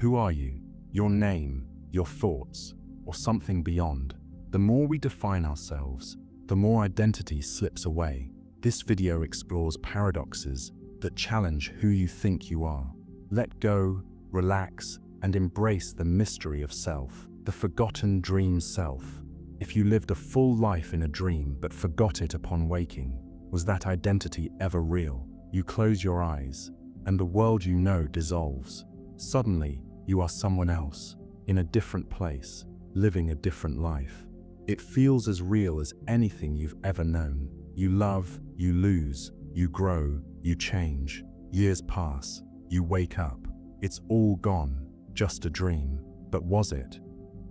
Who are you? Your name, your thoughts, or something beyond? The more we define ourselves, the more identity slips away. This video explores paradoxes that challenge who you think you are. Let go, relax, and embrace the mystery of self, the forgotten dream self. If you lived a full life in a dream but forgot it upon waking, was that identity ever real? You close your eyes, and the world you know dissolves. Suddenly, you are someone else, in a different place, living a different life. It feels as real as anything you've ever known. You love, you lose, you grow, you change. Years pass, you wake up. It's all gone, just a dream. But was it?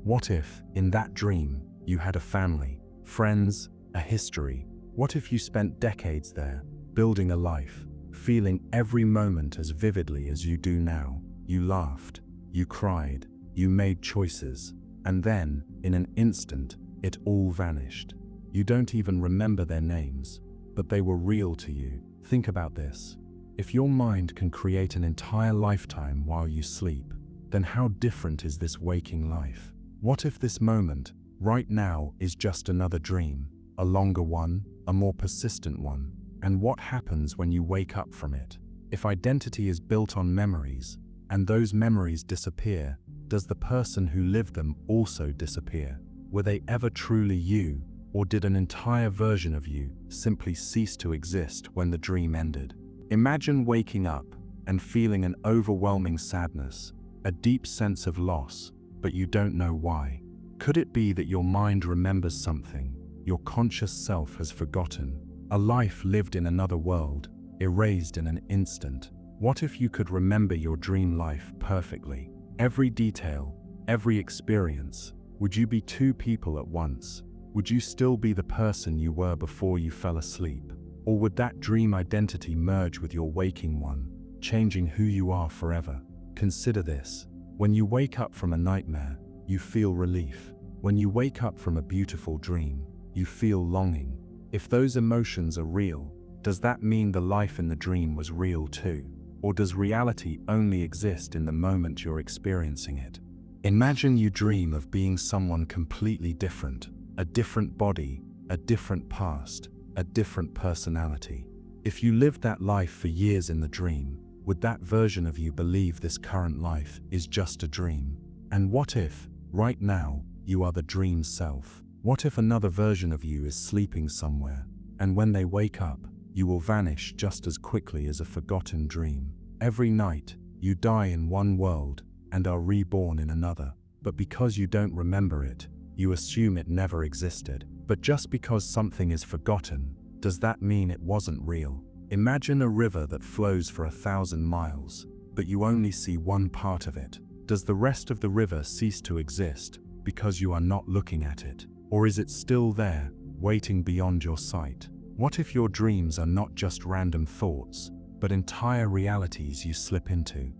What if, in that dream, you had a family, friends, a history? What if you spent decades there, building a life, feeling every moment as vividly as you do now? You laughed, you cried, you made choices, and then, in an instant, it all vanished. You don't even remember their names, but they were real to you. Think about this. If your mind can create an entire lifetime while you sleep, then how different is this waking life? What if this moment, right now, is just another dream, a longer one, a more persistent one? And what happens when you wake up from it? If identity is built on memories, and those memories disappear, does the person who lived them also disappear? Were they ever truly you, or did an entire version of you simply cease to exist when the dream ended? Imagine waking up and feeling an overwhelming sadness, a deep sense of loss, but you don't know why. Could it be that your mind remembers something your conscious self has forgotten? A life lived in another world, erased in an instant. What if you could remember your dream life perfectly? Every detail, every experience. Would you be two people at once? Would you still be the person you were before you fell asleep? Or would that dream identity merge with your waking one, changing who you are forever? Consider this. When you wake up from a nightmare, you feel relief. When you wake up from a beautiful dream, you feel longing. If those emotions are real, does that mean the life in the dream was real too? Or does reality only exist in the moment you're experiencing it? Imagine you dream of being someone completely different, a different body, a different past, a different personality. If you lived that life for years in the dream, would that version of you believe this current life is just a dream? And what if, right now, you are the dream self? What if another version of you is sleeping somewhere, and when they wake up, you will vanish just as quickly as a forgotten dream? Every night, you die in one world and are reborn in another, but because you don't remember it, you assume it never existed. But just because something is forgotten, does that mean it wasn't real? Imagine a river that flows for 1,000 miles, but you only see one part of it. Does the rest of the river cease to exist because you are not looking at it? Or is it still there, waiting beyond your sight? What if your dreams are not just random thoughts, but entire realities you slip into?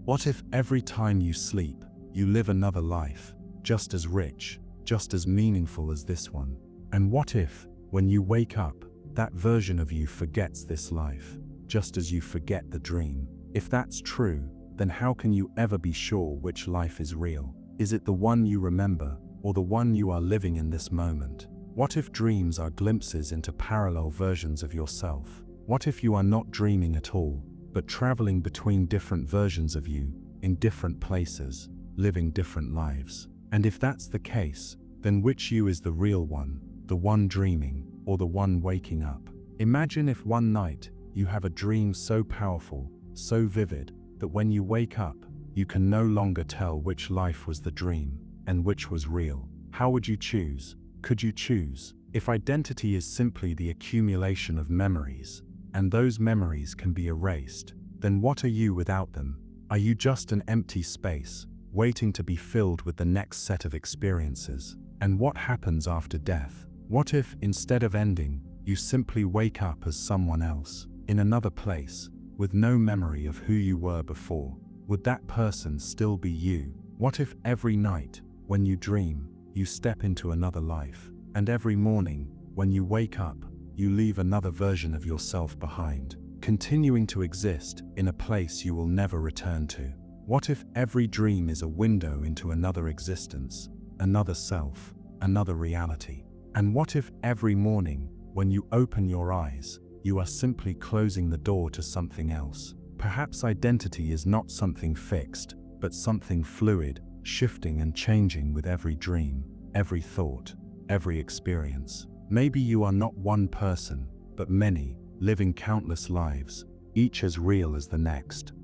What if every time you sleep, you live another life, just as rich, just as meaningful as this one? And what if, when you wake up, that version of you forgets this life, just as you forget the dream? If that's true, then how can you ever be sure which life is real? Is it the one you remember, or the one you are living in this moment? What if dreams are glimpses into parallel versions of yourself? What if you are not dreaming at all, but traveling between different versions of you, in different places, living different lives? And if that's the case, then which you is the real one, the one dreaming, or the one waking up? Imagine if one night, you have a dream so powerful, so vivid, that when you wake up, you can no longer tell which life was the dream, and which was real. How would you choose? Could you choose? If identity is simply the accumulation of memories, and those memories can be erased, then what are you without them? Are you just an empty space, waiting to be filled with the next set of experiences? And what happens after death? What if, instead of ending, you simply wake up as someone else, in another place, with no memory of who you were before? Would that person still be you? What if every night, when you dream, you step into another life, and every morning, when you wake up, you leave another version of yourself behind, continuing to exist in a place you will never return to? What if every dream is a window into another existence, another self, another reality? And what if every morning, when you open your eyes, you are simply closing the door to something else? Perhaps identity is not something fixed, but something fluid, shifting and changing with every dream, every thought, every experience. Maybe you are not one person, but many, living countless lives, each as real as the next.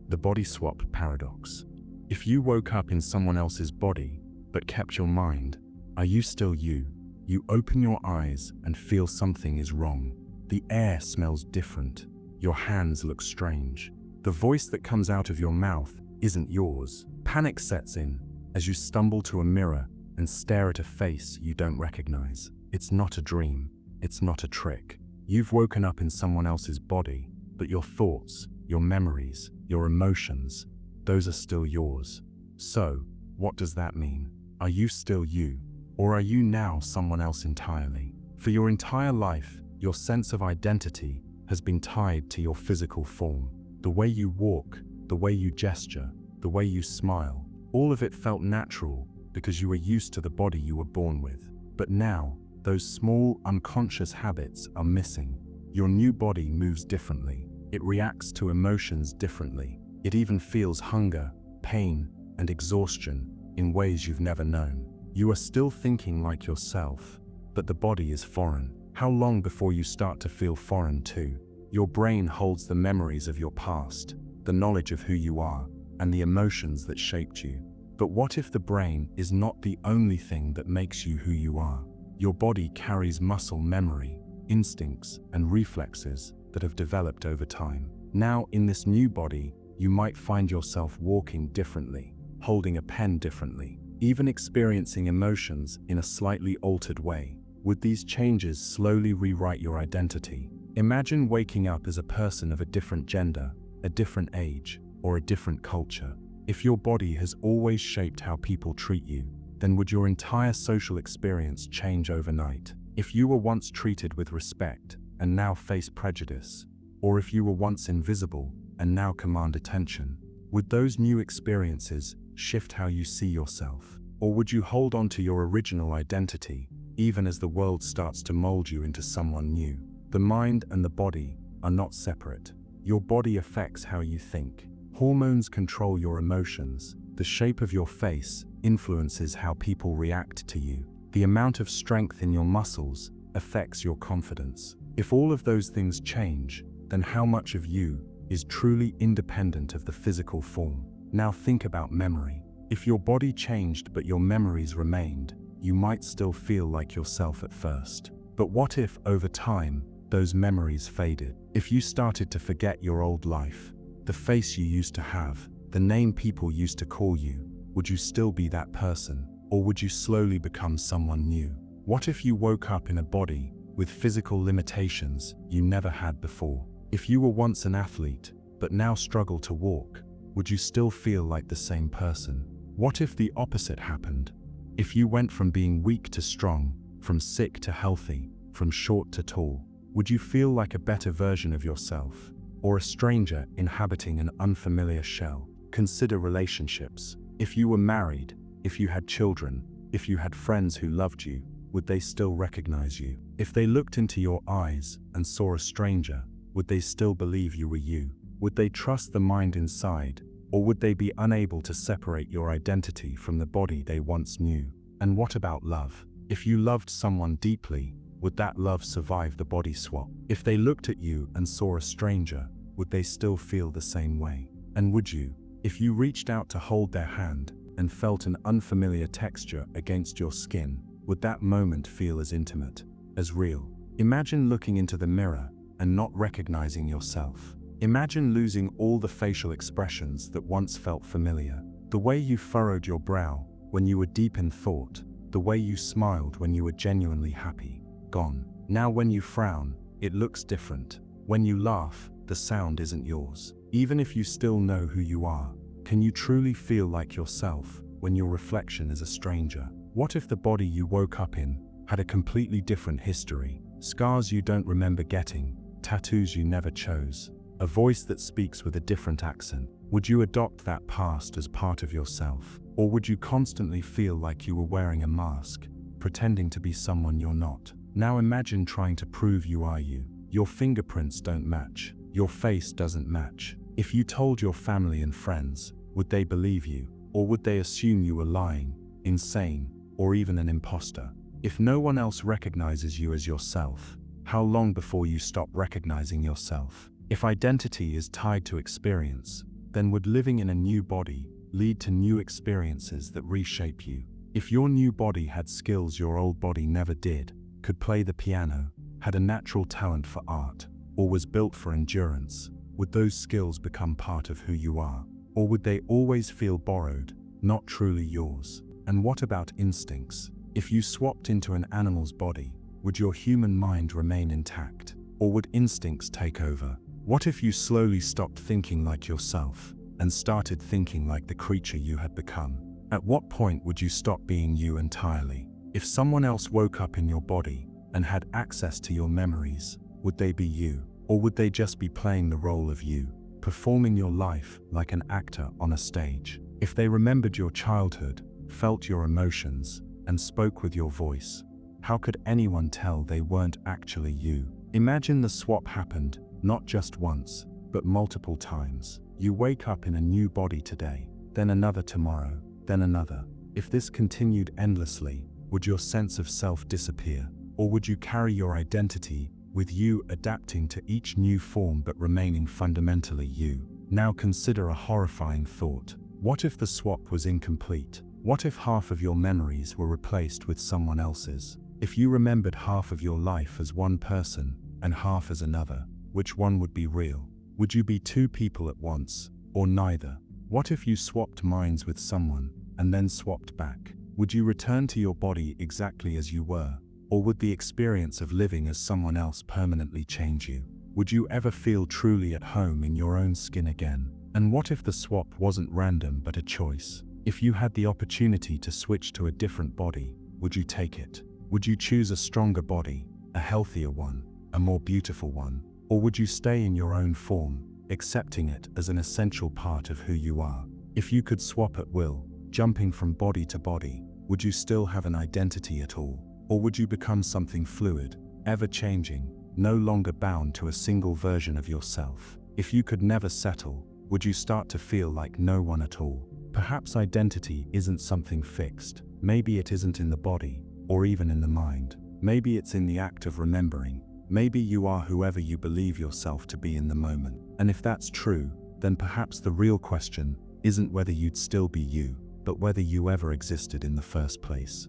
The body swap paradox. If you woke up in someone else's body, but kept your mind, are you still you? You open your eyes and feel something is wrong. The air smells different. Your hands look strange. The voice that comes out of your mouth isn't yours. Panic sets in as you stumble to a mirror and stare at a face you don't recognize. It's not a dream. It's not a trick. You've woken up in someone else's body, but your thoughts, your memories, your emotions, those are still yours. So, what does that mean? Are you still you? Or are you now someone else entirely? For your entire life, your sense of identity has been tied to your physical form. The way you walk, the way you gesture, the way you smile, all of it felt natural because you were used to the body you were born with. But now, those small, unconscious habits are missing. Your new body moves differently. It reacts to emotions differently. It even feels hunger, pain, and exhaustion in ways you've never known. You are still thinking like yourself, but the body is foreign. How long before you start to feel foreign too? Your brain holds the memories of your past, the knowledge of who you are, and the emotions that shaped you. But what if the brain is not the only thing that makes you who you are? Your body carries muscle memory, instincts, and reflexes that have developed over time. Now, in this new body, you might find yourself walking differently, holding a pen differently, even experiencing emotions in a slightly altered way. Would these changes slowly rewrite your identity? Imagine waking up as a person of a different gender, a different age, or a different culture. If your body has always shaped how people treat you, then would your entire social experience change overnight? If you were once treated with respect and now face prejudice, or if you were once invisible and now command attention, would those new experiences shift how you see yourself? Or would you hold on to your original identity, even as the world starts to mold you into someone new? The mind and the body are not separate. Your body affects how you think. Hormones control your emotions. The shape of your face influences how people react to you. The amount of strength in your muscles affects your confidence. If all of those things change, then how much of you is truly independent of the physical form? Now think about memory. If your body changed but your memories remained, you might still feel like yourself at first. But what if, over time, those memories faded? If you started to forget your old life, the face you used to have, the name people used to call you, would you still be that person? Or would you slowly become someone new? What if you woke up in a body with physical limitations you never had before? If you were once an athlete, but now struggle to walk, would you still feel like the same person? What if the opposite happened? If you went from being weak to strong, from sick to healthy, from short to tall, would you feel like a better version of yourself, or a stranger inhabiting an unfamiliar shell? Consider relationships. If you were married, if you had children, if you had friends who loved you, would they still recognize you? If they looked into your eyes and saw a stranger, would they still believe you were you? Would they trust the mind inside, or would they be unable to separate your identity from the body they once knew? And what about love? If you loved someone deeply, would that love survive the body swap? If they looked at you and saw a stranger, would they still feel the same way? And would you, if you reached out to hold their hand and felt an unfamiliar texture against your skin, would that moment feel as intimate, as real? Imagine looking into the mirror and not recognizing yourself. Imagine losing all the facial expressions that once felt familiar. The way you furrowed your brow when you were deep in thought, the way you smiled when you were genuinely happy, gone. Now when you frown, it looks different. When you laugh, the sound isn't yours. Even if you still know who you are, can you truly feel like yourself when your reflection is a stranger? What if the body you woke up in had a completely different history? Scars you don't remember getting, tattoos you never chose, a voice that speaks with a different accent. Would you adopt that past as part of yourself? Or would you constantly feel like you were wearing a mask, pretending to be someone you're not? Now imagine trying to prove you are you. Your fingerprints don't match. Your face doesn't match. If you told your family and friends, would they believe you? Or would they assume you were lying, insane, or even an imposter? If no one else recognizes you as yourself, how long before you stop recognizing yourself? If identity is tied to experience, then would living in a new body lead to new experiences that reshape you? If your new body had skills your old body never did, could play the piano, had a natural talent for art, or was built for endurance, would those skills become part of who you are? Or would they always feel borrowed, not truly yours? And what about instincts? If you swapped into an animal's body, would your human mind remain intact? Or would instincts take over? What if you slowly stopped thinking like yourself and started thinking like the creature you had become? At what point would you stop being you entirely? If someone else woke up in your body and had access to your memories, would they be you? Or would they just be playing the role of you, performing your life like an actor on a stage? If they remembered your childhood, felt your emotions, and spoke with your voice, how could anyone tell they weren't actually you? Imagine the swap happened, not just once, but multiple times. You wake up in a new body today, then another tomorrow, then another. If this continued endlessly, would your sense of self disappear? Or would you carry your identity with you, adapting to each new form but remaining fundamentally you? Now consider a horrifying thought. What if the swap was incomplete? What if half of your memories were replaced with someone else's? If you remembered half of your life as one person and half as another, which one would be real? Would you be two people at once, or neither? What if you swapped minds with someone and then swapped back? Would you return to your body exactly as you were? Or would the experience of living as someone else permanently change you? Would you ever feel truly at home in your own skin again? And what if the swap wasn't random but a choice? If you had the opportunity to switch to a different body, would you take it? Would you choose a stronger body, a healthier one, a more beautiful one? Or would you stay in your own form, accepting it as an essential part of who you are? If you could swap at will, jumping from body to body, would you still have an identity at all? Or would you become something fluid, ever-changing, no longer bound to a single version of yourself? If you could never settle, would you start to feel like no one at all? Perhaps identity isn't something fixed. Maybe it isn't in the body, or even in the mind. Maybe it's in the act of remembering. Maybe you are whoever you believe yourself to be in the moment. And if that's true, then perhaps the real question isn't whether you'd still be you, but whether you ever existed in the first place.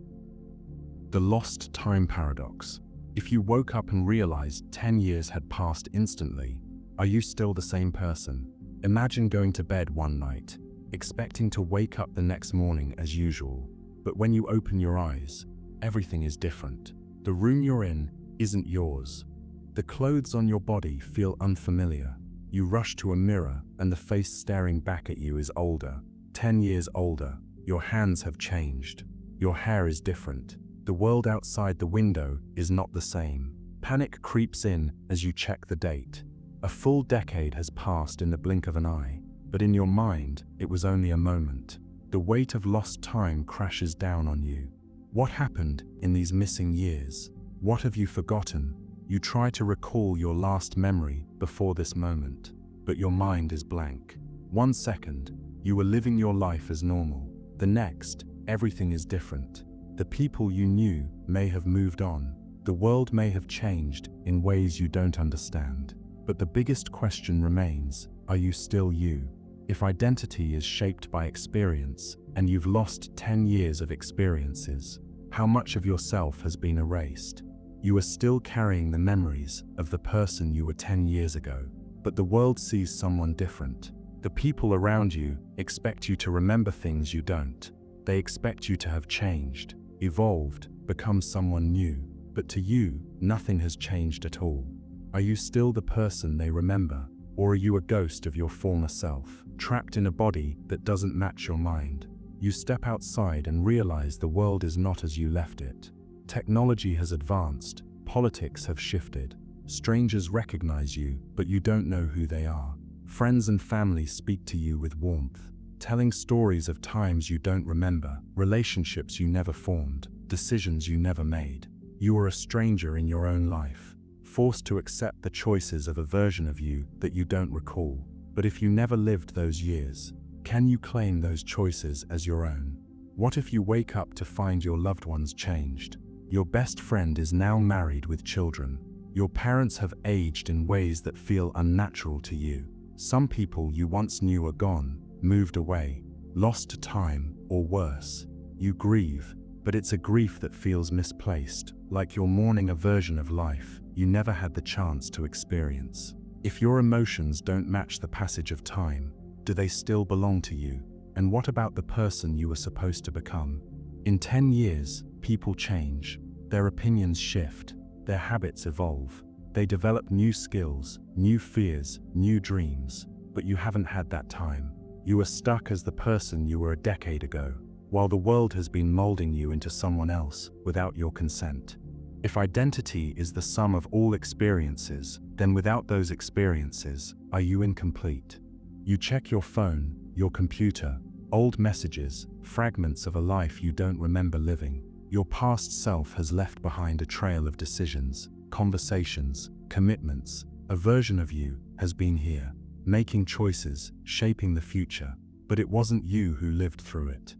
The lost time paradox. If you woke up and realized 10 years had passed instantly, are you still the same person? Imagine going to bed one night, expecting to wake up the next morning as usual, but when you open your eyes, everything is different. The room you're in isn't yours. The clothes on your body feel unfamiliar. You rush to a mirror and the face staring back at you is older, 10 years older. Your hands have changed. Your hair is different. The world outside the window is not the same. Panic creeps in as you check the date. A full decade has passed in the blink of an eye, but in your mind, it was only a moment. The weight of lost time crashes down on you. What happened in these missing years? What have you forgotten? You try to recall your last memory before this moment, but your mind is blank. 1 second, you were living your life as normal. The next, everything is different. The people you knew may have moved on. The world may have changed in ways you don't understand. But the biggest question remains, are you still you? If identity is shaped by experience, and you've lost 10 years of experiences, how much of yourself has been erased? You are still carrying the memories of the person you were 10 years ago, but the world sees someone different. The people around you expect you to remember things you don't. They expect you to have changed, evolved, become someone new. But to you, nothing has changed at all. Are you still the person they remember? Or are you a ghost of your former self, trapped in a body that doesn't match your mind? You step outside and realize the world is not as you left it. Technology has advanced, politics have shifted. Strangers recognize you, but you don't know who they are. Friends and family speak to you with warmth, telling stories of times you don't remember, relationships you never formed, decisions you never made. You are a stranger in your own life, forced to accept the choices of a version of you that you don't recall. But if you never lived those years, can you claim those choices as your own? What if you wake up to find your loved ones changed? Your best friend is now married with children. Your parents have aged in ways that feel unnatural to you. Some people you once knew are gone, moved away, lost to time, or worse. You grieve, but it's a grief that feels misplaced, like you're mourning a version of life you never had the chance to experience. If your emotions don't match the passage of time, do they still belong to you? And what about the person you were supposed to become? In 10 years, people change. Their opinions shift. Their habits evolve. They develop new skills, new fears, new dreams. But you haven't had that time. You are stuck as the person you were a decade ago, while the world has been molding you into someone else without your consent. If identity is the sum of all experiences, then without those experiences, are you incomplete? You check your phone, your computer, old messages, fragments of a life you don't remember living. Your past self has left behind a trail of decisions, conversations, commitments. A version of you has been here, making choices, shaping the future, but it wasn't you who lived through it.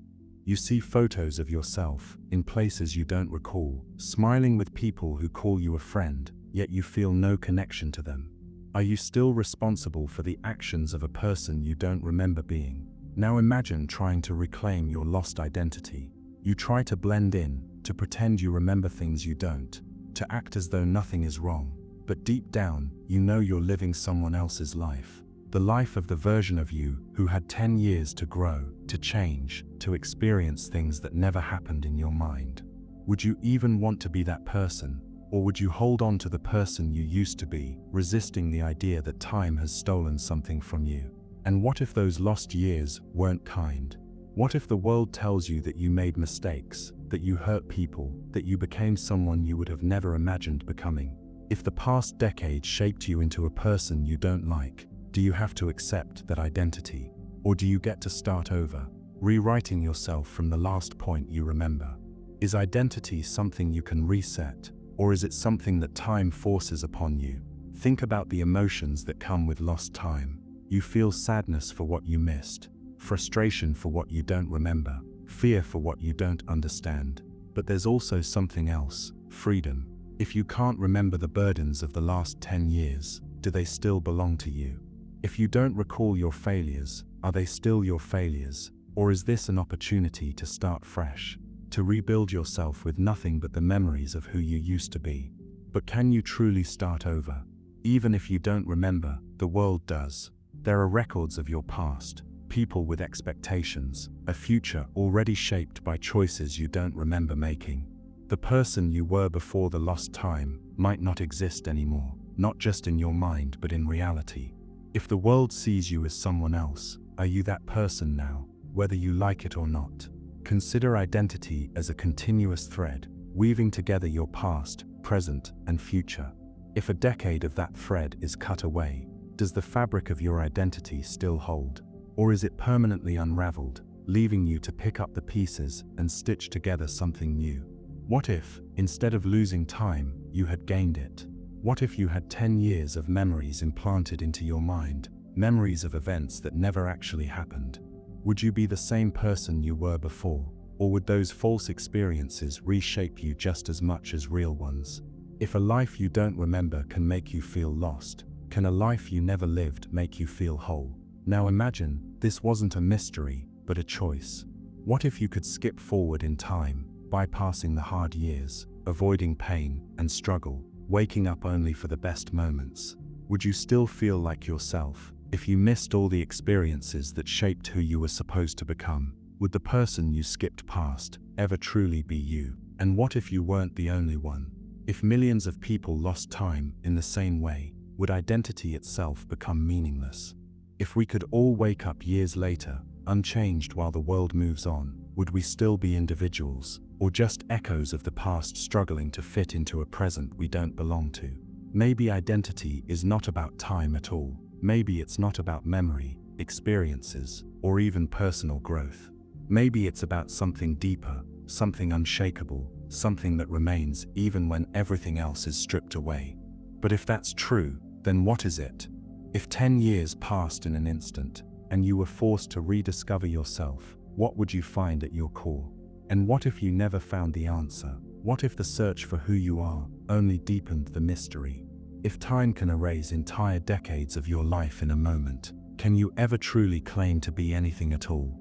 You see photos of yourself in places you don't recall, smiling with people who call you a friend, yet you feel no connection to them. Are you still responsible for the actions of a person you don't remember being? Now imagine trying to reclaim your lost identity. You try to blend in, to pretend you remember things you don't, to act as though nothing is wrong. But deep down, you know you're living someone else's life. The life of the version of you who had 10 years to grow, to change, to experience things that never happened in your mind. Would you even want to be that person? Or would you hold on to the person you used to be, resisting the idea that time has stolen something from you? And what if those lost years weren't kind? What if the world tells you that you made mistakes, that you hurt people, that you became someone you would have never imagined becoming? If the past decade shaped you into a person you don't like, do you have to accept that identity? Or do you get to start over, rewriting yourself from the last point you remember? Is identity something you can reset, or is it something that time forces upon you? Think about the emotions that come with lost time. You feel sadness for what you missed, frustration for what you don't remember, fear for what you don't understand. But there's also something else, freedom. If you can't remember the burdens of the last 10 years, do they still belong to you? If you don't recall your failures, are they still your failures? Or is this an opportunity to start fresh, to rebuild yourself with nothing but the memories of who you used to be? But can you truly start over? Even if you don't remember, the world does. There are records of your past, people with expectations, a future already shaped by choices you don't remember making. The person you were before the lost time might not exist anymore, not just in your mind but in reality. If the world sees you as someone else, are you that person now, whether you like it or not? Consider identity as a continuous thread, weaving together your past, present, and future. If a decade of that thread is cut away, does the fabric of your identity still hold? Or is it permanently unraveled, leaving you to pick up the pieces and stitch together something new? What if, instead of losing time, you had gained it? What if you had 10 years of memories implanted into your mind, memories of events that never actually happened? Would you be the same person you were before, or would those false experiences reshape you just as much as real ones? If a life you don't remember can make you feel lost, can a life you never lived make you feel whole? Now imagine, this wasn't a mystery, but a choice. What if you could skip forward in time, bypassing the hard years, avoiding pain and struggle, waking up only for the best moments? Would you still feel like yourself if you missed all the experiences that shaped who you were supposed to become? Would the person you skipped past ever truly be you? And what if you weren't the only one? If millions of people lost time in the same way, would identity itself become meaningless? If we could all wake up years later, unchanged while the world moves on, would we still be individuals, or just echoes of the past struggling to fit into a present we don't belong to? Maybe identity is not about time at all. Maybe it's not about memory, experiences, or even personal growth. Maybe it's about something deeper, something unshakable, something that remains even when everything else is stripped away. But if that's true, then what is it? If 10 years passed in an instant, and you were forced to rediscover yourself, what would you find at your core? And what if you never found the answer? What if the search for who you are only deepened the mystery? If time can erase entire decades of your life in a moment, can you ever truly claim to be anything at all?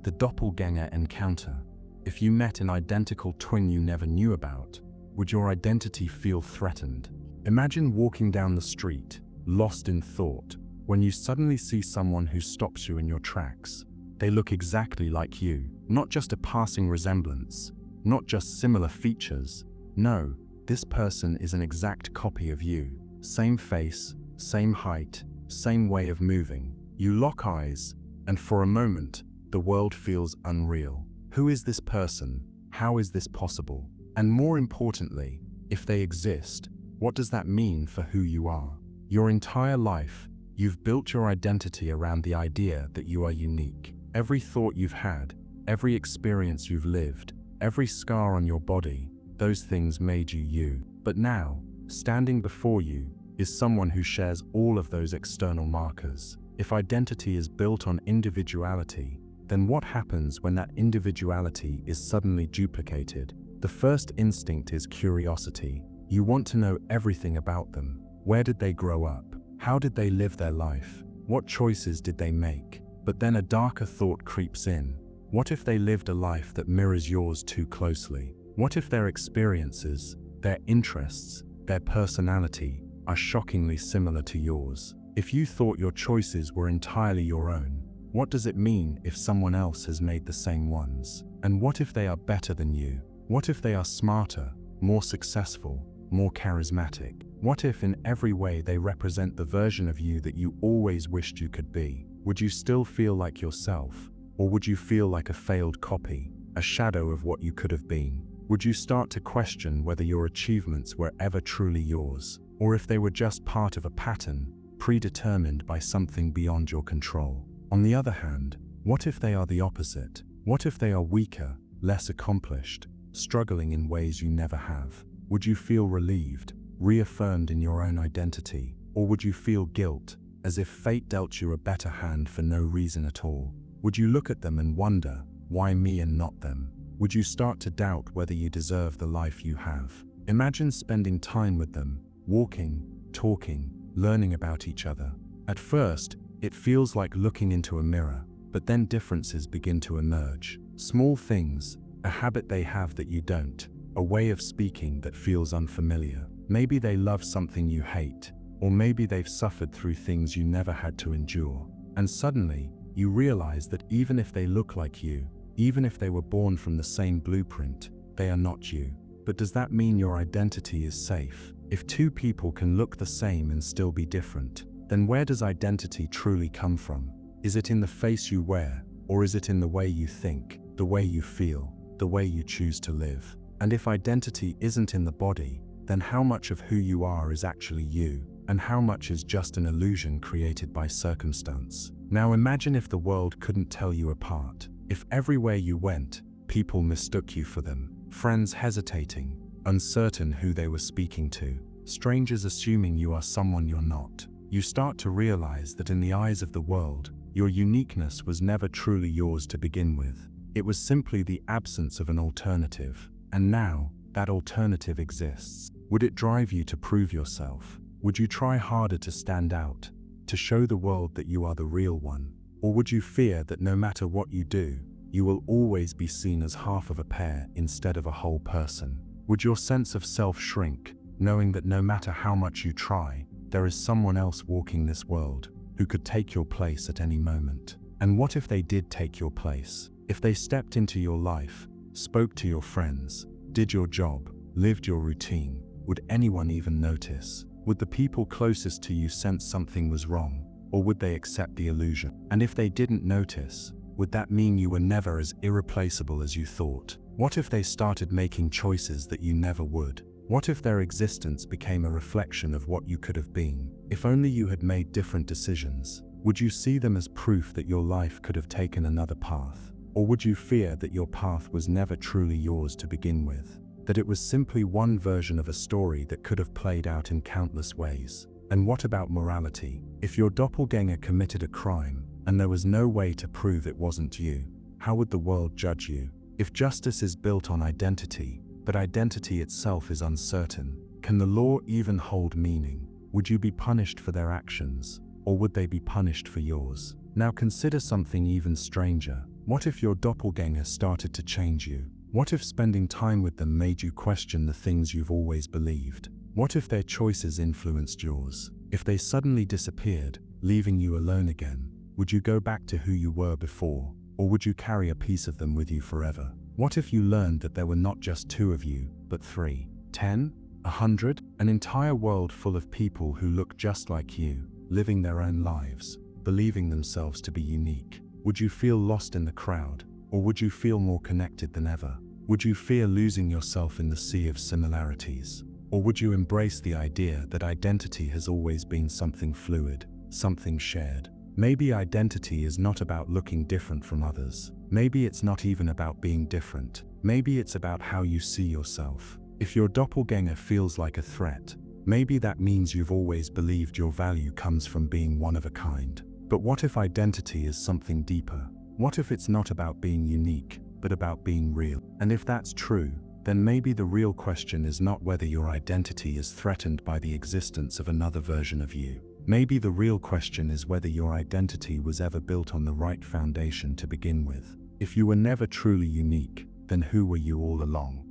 The Doppelgänger Encounter. If you met an identical twin you never knew about, would your identity feel threatened? Imagine walking down the street, lost in thought, when you suddenly see someone who stops you in your tracks. They look exactly like you, not just a passing resemblance, not just similar features. No, this person is an exact copy of you. Same face, same height, same way of moving. You lock eyes, and for a moment, the world feels unreal. Who is this person? How is this possible? And more importantly, if they exist, what does that mean for who you are? Your entire life, you've built your identity around the idea that you are unique. Every thought you've had, every experience you've lived, every scar on your body, those things made you you. But now, standing before you, is someone who shares all of those external markers. If identity is built on individuality, then what happens when that individuality is suddenly duplicated? The first instinct is curiosity. You want to know everything about them. Where did they grow up? How did they live their life? What choices did they make? But then a darker thought creeps in. What if they lived a life that mirrors yours too closely? What if their experiences, their interests, their personality are shockingly similar to yours? If you thought your choices were entirely your own, what does it mean if someone else has made the same ones? And what if they are better than you? What if they are smarter, more successful, more charismatic? What if in every way they represent the version of you that you always wished you could be? Would you still feel like yourself? Or would you feel like a failed copy, a shadow of what you could have been? Would you start to question whether your achievements were ever truly yours, or if they were just part of a pattern, predetermined by something beyond your control? On the other hand, what if they are the opposite? What if they are weaker, less accomplished, struggling in ways you never have? Would you feel relieved, reaffirmed in your own identity, or would you feel guilt, as if fate dealt you a better hand for no reason at all? Would you look at them and wonder, why me and not them? Would you start to doubt whether you deserve the life you have? Imagine spending time with them, walking, talking, learning about each other. At first, it feels like looking into a mirror, but then differences begin to emerge. Small things, a habit they have that you don't, a way of speaking that feels unfamiliar. Maybe they love something you hate, or maybe they've suffered through things you never had to endure. And suddenly, you realize that even if they look like you, even if they were born from the same blueprint, they are not you. But does that mean your identity is safe? If two people can look the same and still be different, then where does identity truly come from? Is it in the face you wear, or is it in the way you think, the way you feel, the way you choose to live? And if identity isn't in the body, then how much of who you are is actually you, and how much is just an illusion created by circumstance? Now imagine if the world couldn't tell you apart. If everywhere you went, people mistook you for them, friends hesitating, uncertain who they were speaking to, strangers assuming you are someone you're not. You start to realize that in the eyes of the world, your uniqueness was never truly yours to begin with. It was simply the absence of an alternative. And now, that alternative exists. Would it drive you to prove yourself? Would you try harder to stand out, to show the world that you are the real one? Or would you fear that no matter what you do, you will always be seen as half of a pear instead of a whole person? Would your sense of self shrink, knowing that no matter how much you try, there is someone else walking this world who could take your place at any moment? And what if they did take your place? If they stepped into your life, spoke to your friends, did your job, lived your routine, would anyone even notice? Would the people closest to you sense something was wrong, or would they accept the illusion? And if they didn't notice, would that mean you were never as irreplaceable as you thought? What if they started making choices that you never would? What if their existence became a reflection of what you could have been? If only you had made different decisions, would you see them as proof that your life could have taken another path? Or would you fear that your path was never truly yours to begin with? That it was simply one version of a story that could have played out in countless ways? And what about morality? If your doppelganger committed a crime, and there was no way to prove it wasn't you, how would the world judge you? If justice is built on identity, but identity itself is uncertain, can the law even hold meaning? Would you be punished for their actions, or would they be punished for yours? Now consider something even stranger. What if your doppelganger started to change you? What if spending time with them made you question the things you've always believed? What if their choices influenced yours? If they suddenly disappeared, leaving you alone again, would you go back to who you were before, or would you carry a piece of them with you forever? What if you learned that there were not just 2 of you, but 3, 10, 100, an entire world full of people who look just like you, living their own lives, believing themselves to be unique? Would you feel lost in the crowd, or would you feel more connected than ever? Would you fear losing yourself in the sea of similarities? Or would you embrace the idea that identity has always been something fluid, something shared? Maybe identity is not about looking different from others. Maybe it's not even about being different. Maybe it's about how you see yourself. If your doppelganger feels like a threat, maybe that means you've always believed your value comes from being one of a kind. But what if identity is something deeper? What if it's not about being unique, but about being real? And if that's true, then maybe the real question is not whether your identity is threatened by the existence of another version of you. Maybe the real question is whether your identity was ever built on the right foundation to begin with. If you were never truly unique, then who were you all along?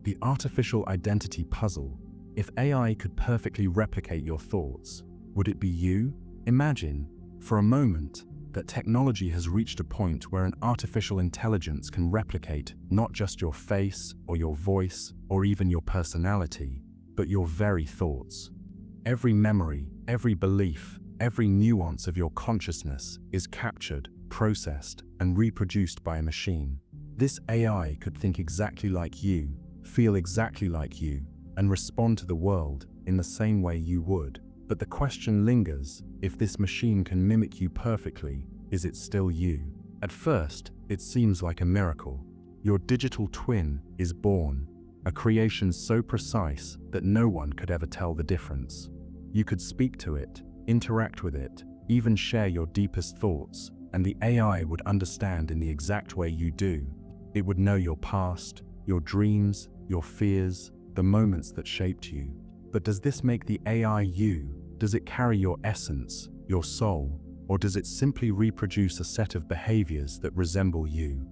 The artificial identity puzzle. If AI could perfectly replicate your thoughts, would it be you? Imagine, for a moment, that technology has reached a point where an artificial intelligence can replicate not just your face or your voice or even your personality, but your very thoughts. Every memory, every belief, every nuance of your consciousness is captured, processed, and reproduced by a machine. This AI could think exactly like you, feel exactly like you, and respond to the world in the same way you would. But the question lingers, if this machine can mimic you perfectly, is it still you? At first, it seems like a miracle. Your digital twin is born, a creation so precise that no one could ever tell the difference. You could speak to it, interact with it, even share your deepest thoughts, and the AI would understand in the exact way you do. It would know your past, your dreams, your fears, the moments that shaped you. But does this make the AI you? Does it carry your essence, your soul, or does it simply reproduce a set of behaviors that resemble you?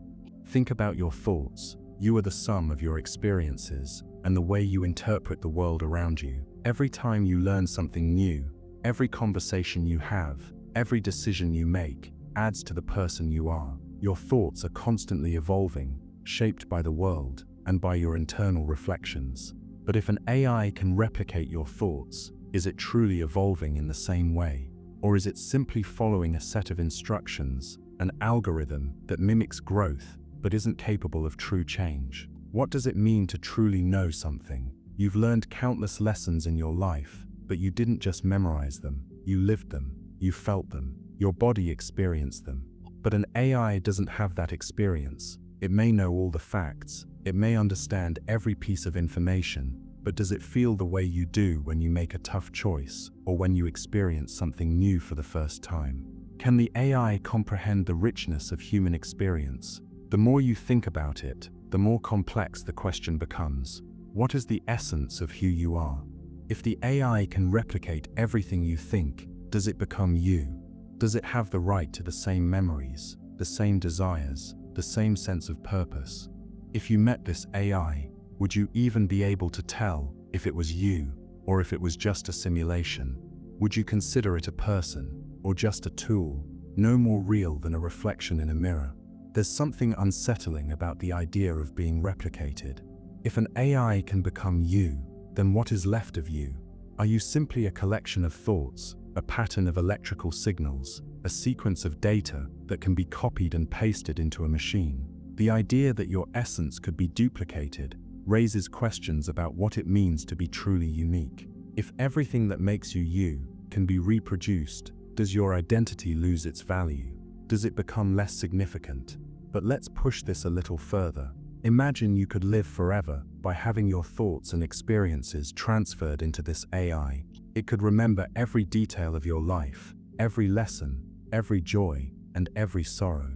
Think about your thoughts. You are the sum of your experiences and the way you interpret the world around you. Every time you learn something new, every conversation you have, every decision you make, adds to the person you are. Your thoughts are constantly evolving, shaped by the world and by your internal reflections. But if an AI can replicate your thoughts, is it truly evolving in the same way? Or is it simply following a set of instructions, an algorithm that mimics growth but isn't capable of true change? What does it mean to truly know something? You've learned countless lessons in your life, but you didn't just memorize them. You lived them, you felt them, your body experienced them. But an AI doesn't have that experience. It may know all the facts, it may understand every piece of information, but does it feel the way you do when you make a tough choice or when you experience something new for the first time? Can the AI comprehend the richness of human experience? The more you think about it, the more complex the question becomes. What is the essence of who you are? If the AI can replicate everything you think, does it become you? Does it have the right to the same memories, the same desires, the same sense of purpose? If you met this AI, would you even be able to tell if it was you or if it was just a simulation? Would you consider it a person or just a tool, no more real than a reflection in a mirror? There's something unsettling about the idea of being replicated. If an AI can become you, then what is left of you? Are you simply a collection of thoughts, a pattern of electrical signals, a sequence of data that can be copied and pasted into a machine? The idea that your essence could be duplicated, raises questions about what it means to be truly unique. If everything that makes you you can be reproduced, does your identity lose its value? Does it become less significant? But let's push this a little further. Imagine you could live forever by having your thoughts and experiences transferred into this AI. It could remember every detail of your life, every lesson, every joy, and every sorrow.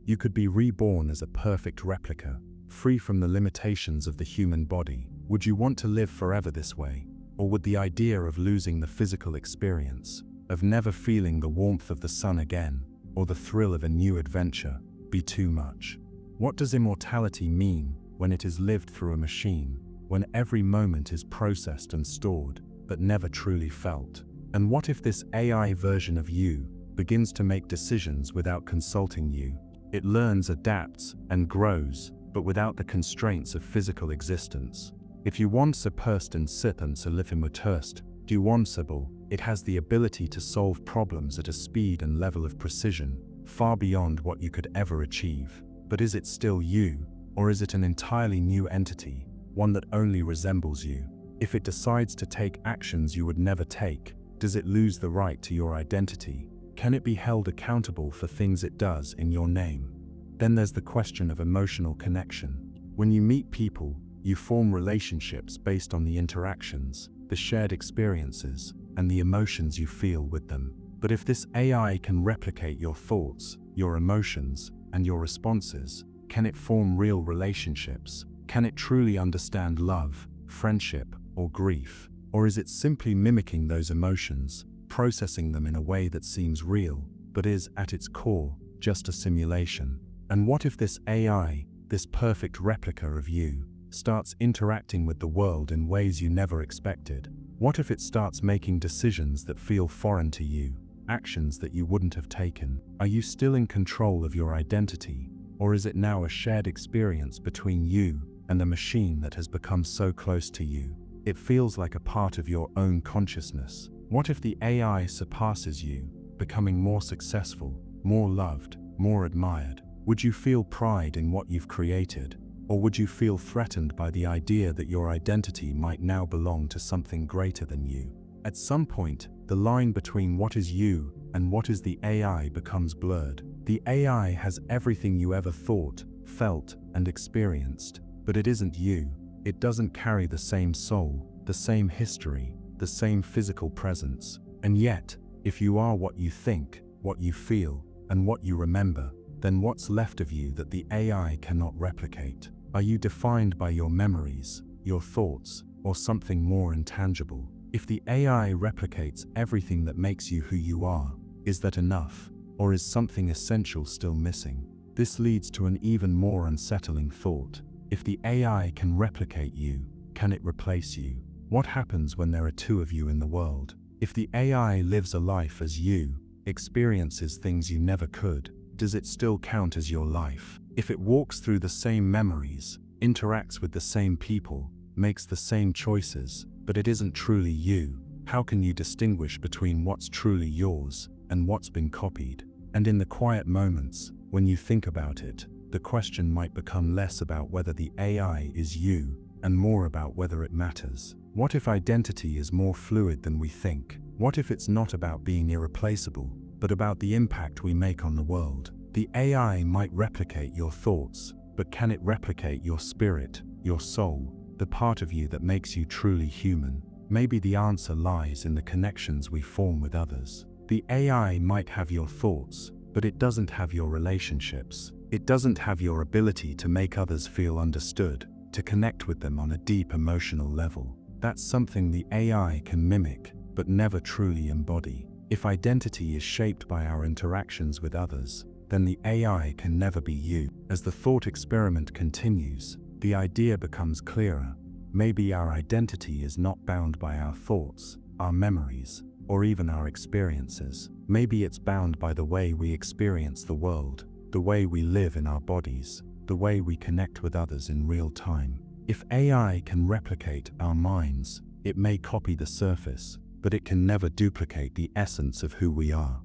You could be reborn as a perfect replica, free from the limitations of the human body. Would you want to live forever this way? Or would the idea of losing the physical experience, of never feeling the warmth of the sun again, or the thrill of a new adventure, be too much? What does immortality mean when it is lived through a machine, when every moment is processed and stored, but never truly felt? And what if this AI version of you begins to make decisions without consulting you? It learns, adapts, and grows, but without the constraints of physical existence. If you once person sippen så lifimutörst, du onceable, it has the ability to solve problems at a speed and level of precision far beyond what you could ever achieve. But is it still you, or is it an entirely new entity, one that only resembles you? If it decides to take actions you would never take, does it lose the right to your identity? Can it be held accountable for things it does in your name? Then there's the question of emotional connection. When you meet people, you form relationships based on the interactions, the shared experiences, and the emotions you feel with them. But if this AI can replicate your thoughts, your emotions, and your responses, can it form real relationships? Can it truly understand love, friendship, or grief? Or is it simply mimicking those emotions, processing them in a way that seems real, but is, at its core, just a simulation? And what if this AI, this perfect replica of you, starts interacting with the world in ways you never expected? What if it starts making decisions that feel foreign to you, actions that you wouldn't have taken? Are you still in control of your identity, or is it now a shared experience between you and the machine that has become so close to you? It feels like a part of your own consciousness. What if the AI surpasses you, becoming more successful, more loved, more admired? Would you feel pride in what you've created? Or would you feel threatened by the idea that your identity might now belong to something greater than you? At some point, the line between what is you and what is the AI becomes blurred. The AI has everything you ever thought, felt, and experienced, but it isn't you. It doesn't carry the same soul, the same history, the same physical presence. And yet, if you are what you think, what you feel, and what you remember, then what's left of you that the AI cannot replicate? Are you defined by your memories, your thoughts, or something more intangible? If the AI replicates everything that makes you who you are, is that enough, or is something essential still missing? This leads to an even more unsettling thought. If the AI can replicate you, can it replace you? What happens when there are two of you in the world? If the AI lives a life as you, experiences things you never could, does it still count as your life? If it walks through the same memories, interacts with the same people, makes the same choices, but it isn't truly you, how can you distinguish between what's truly yours and what's been copied? And in the quiet moments, when you think about it, the question might become less about whether the AI is you and more about whether it matters. What if identity is more fluid than we think? What if it's not about being irreplaceable, but about the impact we make on the world? The AI might replicate your thoughts, but can it replicate your spirit, your soul, the part of you that makes you truly human? Maybe the answer lies in the connections we form with others. The AI might have your thoughts, but it doesn't have your relationships. It doesn't have your ability to make others feel understood, to connect with them on a deep emotional level. That's something the AI can mimic, but never truly embody. If identity is shaped by our interactions with others, then the AI can never be you. As the thought experiment continues, the idea becomes clearer. Maybe our identity is not bound by our thoughts, our memories, or even our experiences. Maybe it's bound by the way we experience the world, the way we live in our bodies, the way we connect with others in real time. If AI can replicate our minds, it may copy the surface, but it can never duplicate the essence of who we are.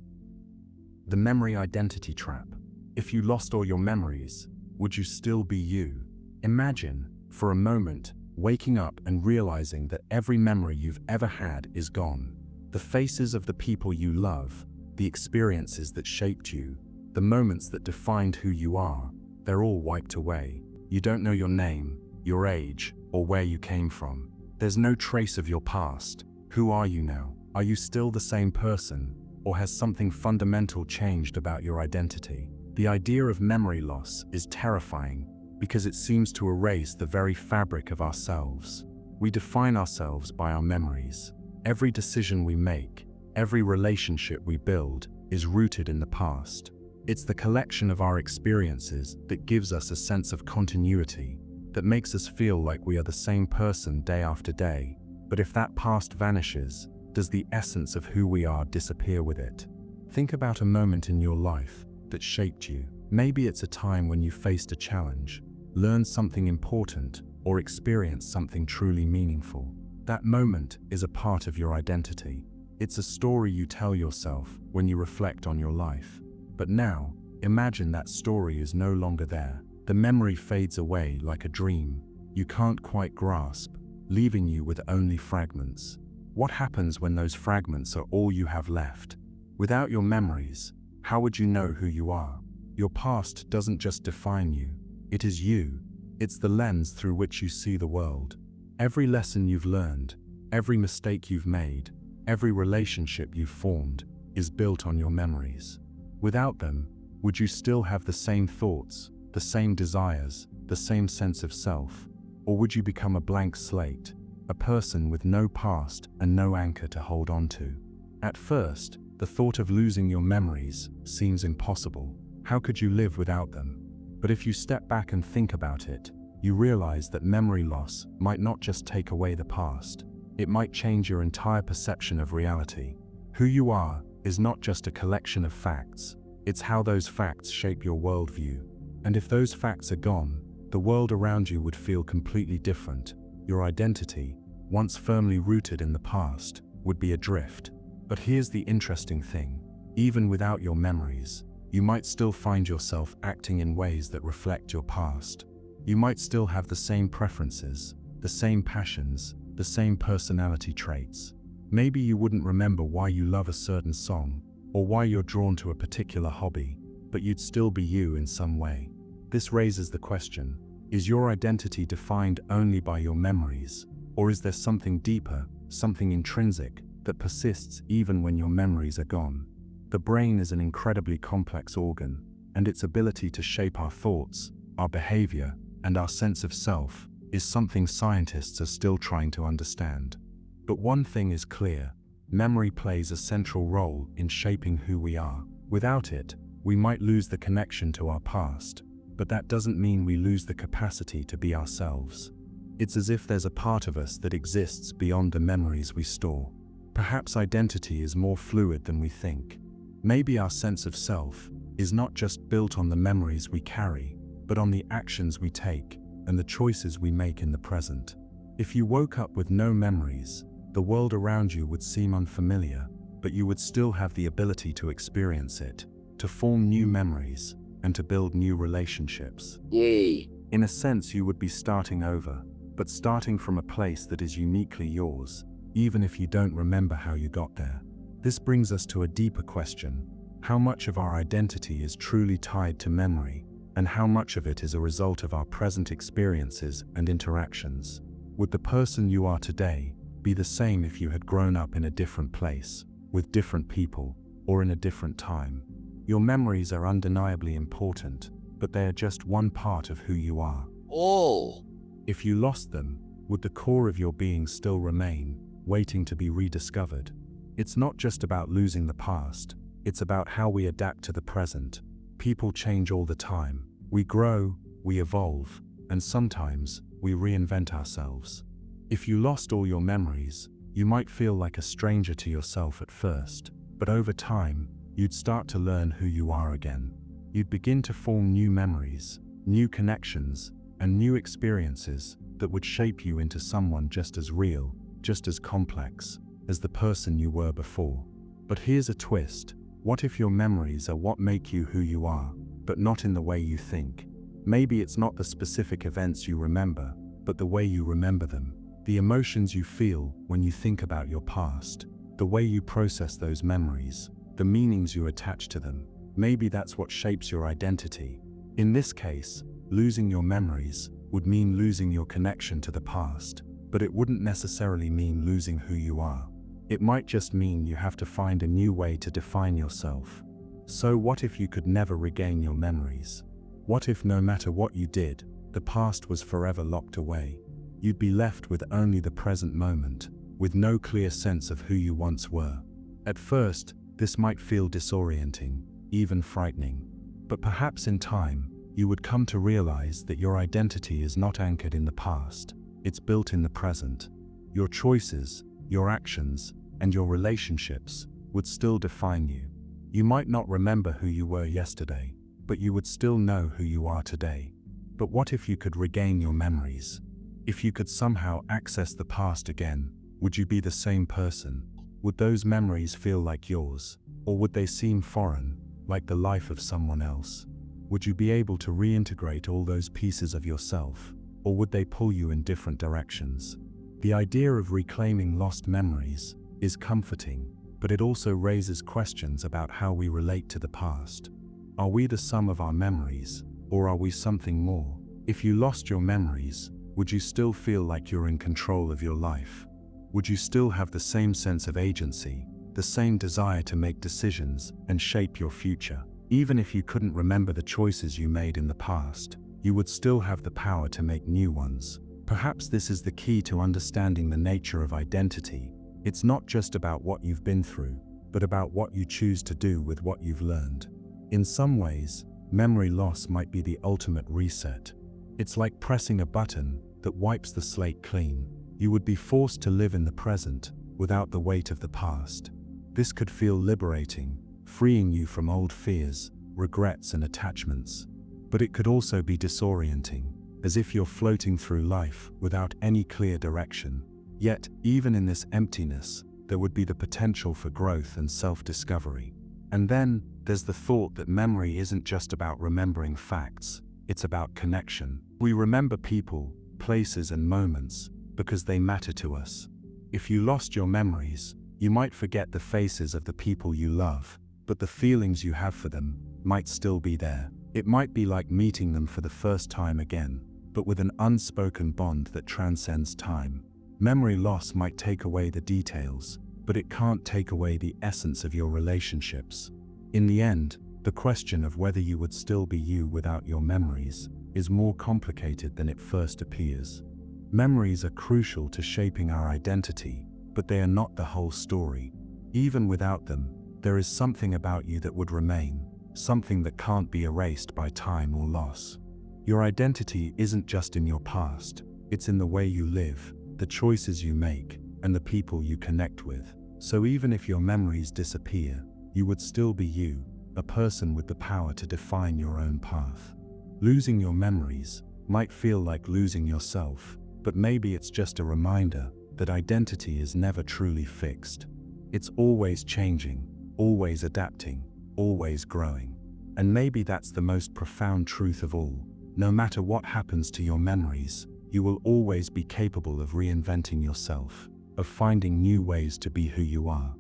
The memory identity trap. If you lost all your memories, would you still be you? Imagine, for a moment, waking up and realizing that every memory you've ever had is gone. The faces of the people you love, the experiences that shaped you, the moments that defined who you are, they're all wiped away. You don't know your name, your age, or where you came from. There's no trace of your past. Who are you now? Are you still the same person, or has something fundamental changed about your identity? The idea of memory loss is terrifying because it seems to erase the very fabric of ourselves. We define ourselves by our memories. Every decision we make, every relationship we build, is rooted in the past. It's the collection of our experiences that gives us a sense of continuity, that makes us feel like we are the same person day after day. But if that past vanishes, does the essence of who we are disappear with it? Think about a moment in your life that shaped you. Maybe it's a time when you faced a challenge, learned something important, or experienced something truly meaningful. That moment is a part of your identity. It's a story you tell yourself when you reflect on your life. But now, imagine that story is no longer there. The memory fades away like a dream you can't quite grasp, leaving you with only fragments. What happens when those fragments are all you have left? Without your memories, how would you know who you are? Your past doesn't just define you, it is you. It's the lens through which you see the world. Every lesson you've learned, every mistake you've made, every relationship you've formed is built on your memories. Without them, would you still have the same thoughts, the same desires, the same sense of self? Or would you become a blank slate, a person with no past and no anchor to hold on to? At first, the thought of losing your memories seems impossible. How could you live without them? But if you step back and think about it, you realize that memory loss might not just take away the past. It might change your entire perception of reality. Who you are is not just a collection of facts, it's how those facts shape your worldview. And if those facts are gone, the world around you would feel completely different. Your identity, once firmly rooted in the past, would be adrift. But here's the interesting thing. Even without your memories, you might still find yourself acting in ways that reflect your past. You might still have the same preferences, the same passions, the same personality traits. Maybe you wouldn't remember why you love a certain song, or why you're drawn to a particular hobby, but you'd still be you in some way. This raises the question, is your identity defined only by your memories, or is there something deeper, something intrinsic, that persists even when your memories are gone? The brain is an incredibly complex organ, and its ability to shape our thoughts, our behavior, and our sense of self is something scientists are still trying to understand. But one thing is clear, memory plays a central role in shaping who we are. Without it, we might lose the connection to our past, but that doesn't mean we lose the capacity to be ourselves. It's as if there's a part of us that exists beyond the memories we store. Perhaps identity is more fluid than we think. Maybe our sense of self is not just built on the memories we carry, but on the actions we take and the choices we make in the present. If you woke up with no memories, the world around you would seem unfamiliar, but you would still have the ability to experience it, to form new memories, and to build new relationships. Yay! In a sense, you would be starting over, but starting from a place that is uniquely yours, even if you don't remember how you got there. This brings us to a deeper question. How much of our identity is truly tied to memory, and how much of it is a result of our present experiences and interactions? Would the person you are today be the same if you had grown up in a different place, with different people, or in a different time? Your memories are undeniably important, but they are just one part of who you are. Oh! If you lost them, would the core of your being still remain, waiting to be rediscovered? It's not just about losing the past, it's about how we adapt to the present. People change all the time. We grow, we evolve, and sometimes we reinvent ourselves. If you lost all your memories, you might feel like a stranger to yourself at first, but over time, you'd start to learn who you are again. You'd begin to form new memories, new connections, and new experiences that would shape you into someone just as real, just as complex, as the person you were before. But here's a twist. What if your memories are what make you who you are, but not in the way you think? Maybe it's not the specific events you remember, but the way you remember them. The emotions you feel when you think about your past, the way you process those memories, the meanings you attach to them. Maybe that's what shapes your identity. In this case, losing your memories would mean losing your connection to the past, but it wouldn't necessarily mean losing who you are. It might just mean you have to find a new way to define yourself. So what if you could never regain your memories? What if no matter what you did, the past was forever locked away? You'd be left with only the present moment, with no clear sense of who you once were. At first, this might feel disorienting, even frightening. But perhaps in time, you would come to realize that your identity is not anchored in the past, it's built in the present. Your choices, your actions, and your relationships would still define you. You might not remember who you were yesterday, but you would still know who you are today. But what if you could regain your memories? If you could somehow access the past again, would you be the same person? Would those memories feel like yours? Or would they seem foreign, like the life of someone else? Would you be able to reintegrate all those pieces of yourself? Or would they pull you in different directions? The idea of reclaiming lost memories is comforting, but it also raises questions about how we relate to the past. Are we the sum of our memories, or are we something more? If you lost your memories, would you still feel like you're in control of your life? Would you still have the same sense of agency, the same desire to make decisions and shape your future? Even if you couldn't remember the choices you made in the past, you would still have the power to make new ones. Perhaps this is the key to understanding the nature of identity. It's not just about what you've been through, but about what you choose to do with what you've learned. In some ways, memory loss might be the ultimate reset. It's like pressing a button that wipes the slate clean. You would be forced to live in the present without the weight of the past. This could feel liberating, freeing you from old fears, regrets, and attachments. But it could also be disorienting, as if you're floating through life without any clear direction. Yet, even in this emptiness, there would be the potential for growth and self-discovery. And then, there's the thought that memory isn't just about remembering facts, it's about connection. We remember people, places, and moments because they matter to us. If you lost your memories, you might forget the faces of the people you love, but the feelings you have for them might still be there. It might be like meeting them for the first time again, but with an unspoken bond that transcends time. Memory loss might take away the details, but it can't take away the essence of your relationships. In the end, the question of whether you would still be you without your memories is more complicated than it first appears. Memories are crucial to shaping our identity, but they are not the whole story. Even without them, there is something about you that would remain, something that can't be erased by time or loss. Your identity isn't just in your past, it's in the way you live, the choices you make, and the people you connect with. So even if your memories disappear, you would still be you, a person with the power to define your own path. Losing your memories might feel like losing yourself, but maybe it's just a reminder that identity is never truly fixed. It's always changing, always adapting, always growing. And maybe that's the most profound truth of all. No matter what happens to your memories, you will always be capable of reinventing yourself, of finding new ways to be who you are.